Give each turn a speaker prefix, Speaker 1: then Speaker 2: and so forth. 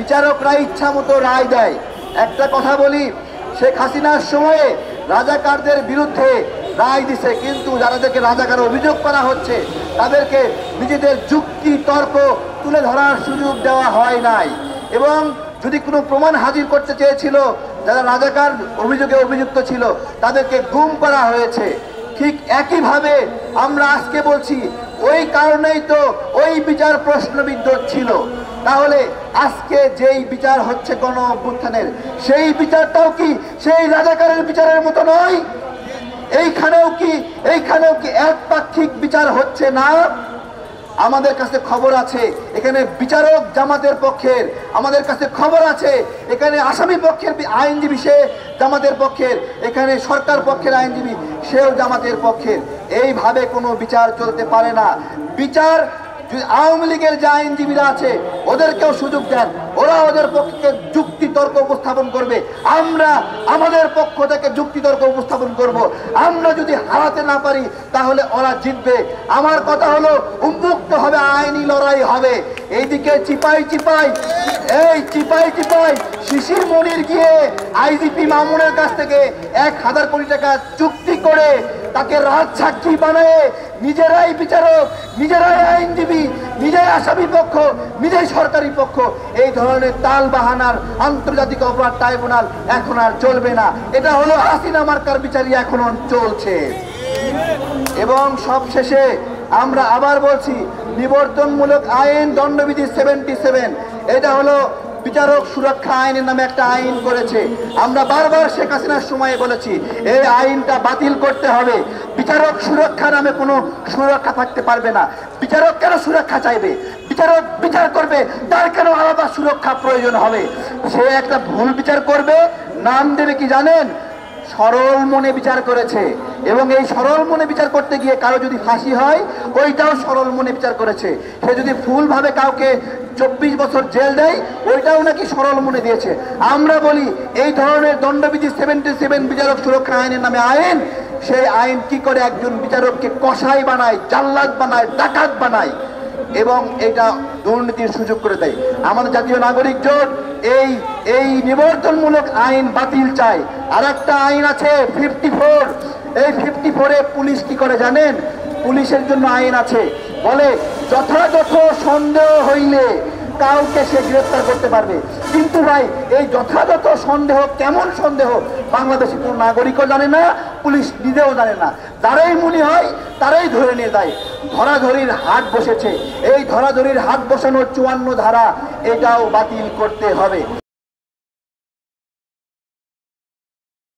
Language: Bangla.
Speaker 1: বিচারকরা ইচ্ছা মতো রায় দেয়। একটা কথা বলি, শেখ হাসিনার সময়ে রাজাকারদের বিরুদ্ধে রায় দিছে, কিন্তু যাদেরকে রাজাকার অভিযোগ করা হচ্ছে তাদেরকে নিজেদের যুক্তি তর্ক তুলে ধরার সুযোগ দেওয়া হয় নাই। এবং যদি কোনো প্রমাণ হাজির করতে চেয়েছিল, যারা রাজাকার অভিযোগে অভিযুক্ত ছিল তাদেরকে গুম করা হয়েছে। ঠিক একইভাবে আমরা আজকে বলছি, ওই কারণেই তো ওই বিচার প্রশ্নবিদ্ধ ছিল। তাহলে আজকে যেই বিচার হচ্ছে গণ অভ্যুত্থানের, সেই বিচারটাও কি সেই রাজাকারের বিচারের মতো নয়? এইখানেও কি একপাক্ষিক বিচার হচ্ছে না? আমাদের কাছে খবর আছে এখানে বিচারক জামাতের পক্ষের, আমাদের কাছে খবর আছে এখানে আসামি পক্ষের আইনজীবী সে জামাতের পক্ষের, এখানে সরকার পক্ষের আইনজীবী সেও জামাতের পক্ষের। এইভাবে কোনো বিচার চলতে পারে না। বিচার আওয়ামী লীগের যে আইনজীবীরা আছে ওদেরকেও সুযোগ দেন, ওরা ওদের পক্ষে যুক্তি তর্ক উপস্থাপন করবে, আমরা আমাদের পক্ষ থেকে যুক্তি তর্ক উপস্থাপন করব। আমরা যদি হারাতে না পারি তাহলে ওরা জিতবে। আমার কথা হলো, উন্মুক্ত হবে, আইনি লড়াই হবে। এইদিকে চিপাই শিশির মনির গিয়ে আইজিপি মামুনের কাছ থেকে 1000 কোটি টাকা চুক্তি করে তাকে রাজ সাক্ষী বানায় নিজেরাই বিচারক, নিজেরাই আইনজীবী, নিজেই আসামি পক্ষ, নিজেই সরকারি পক্ষ। এই ধরনের তাল বাহানার আন্তর্জাতিক অপরাধ ট্রাইব্যুনাল এখন আর চলবে না। এটা হলো হাসিনা মার্কার বিচারই এখনো চলছে। এবং সবশেষে আমরা আবার বলছি, নিবর্তনমূলক আইন দণ্ডবিধি 77, এটা হলো বিচারক সুরক্ষা আইনের নামে একটা আইন করেছে। আমরা বারবার শেখ হাসিনার সময়ে বলেছি এই আইনটা বাতিল করতে হবে। বিচারক সুরক্ষা নামে কোনো সুরক্ষা থাকতে পারবে না। বিচারক কেন সুরক্ষা চাইবে? বিচারক বিচার করবে, তার কেন আলাদা সুরক্ষা প্রয়োজন হবে? সে একটা ভুল বিচার করবে, নাম দেবে কি জানেন? সরল মনে বিচার করেছে। এবং এই সরল মনে বিচার করতে গিয়ে কারো যদি ফাঁসি হয়, ওইটাও সরল মনে বিচার করেছে। সে যদি ভুলভাবে কাউকে 24 বছর জেল দেয়, ওইটাও নাকি সরল মনে দিয়েছে। আমরা বলি এই ধরনের দণ্ডবিধি 77 বিচারক সুরক্ষা আইনের নামে আইন, সেই আইন কি করে একজন বিচারককে কসাই বানায়, জাল্লাদ বানায়, ডাকাত বানায় এবং এটা দুর্নীতির সুযোগ করে দেয়। আমাদের জাতীয় নাগরিক জোট এই নিবর্তনমূলক আইন বাতিল চায়। আর একটা আইন আছে 54, এই 54-এ পুলিশ কি করে জানেন? পুলিশের জন্য আইন আছে, বলে যথাযথ সন্দেহ হইলে কাউকে সে গ্রেফতার করতে পারবে। কিন্তু ভাই, এই যথাযথ সন্দেহ কেমন সন্দেহ বাংলাদেশে কোনো নাগরিকও জানে না, পুলিশ নিজেও জানে না। যারাই মনে হয় তারাই ধরে নিয়ে যায়। ধরাধরির হাট বসেছে, এই ধরাধরির হাট বসানোর 54 ধারা এটাও বাতিল করতে হবে।